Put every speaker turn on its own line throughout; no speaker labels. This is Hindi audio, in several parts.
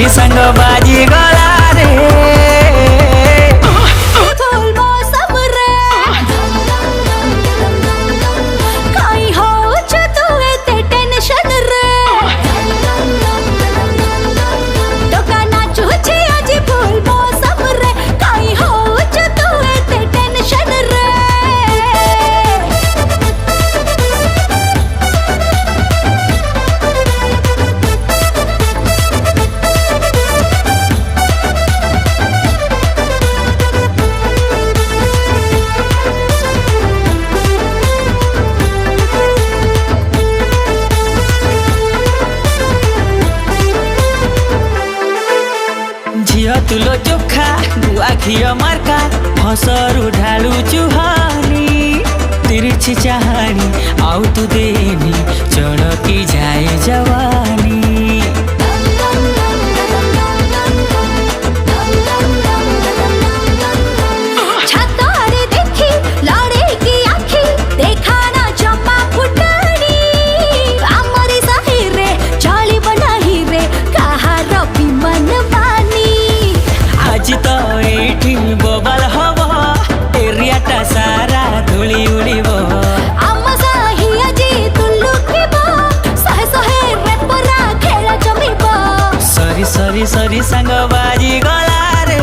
सरी संग बाजी गला रे। झियो तुलो चोखा गुआ घियो मार्का हसरु ढालू चुहानी तिरछी चाहानी आउ तू देनी चढ़की जाए जवानी। बबल हब एरियाटा सारा धूली उड़ब सरी सरी सरी संग बाजी गला रे।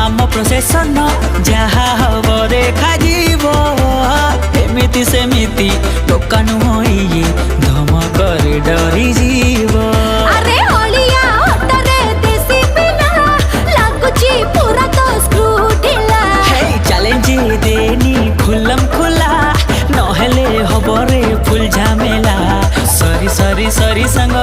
आम प्रोसेसन जहा हब देखा जीव एमिति सेमिति दुकान होइए धमक डरी जीव।
अरे होलिया ओटरे देसी पिला लागुची पूरा तो स्क्रू ढिला।
हे चैलेंज देनी खुलम खुला नहेले हबरे फुल झमेला सरी सरी सरी संग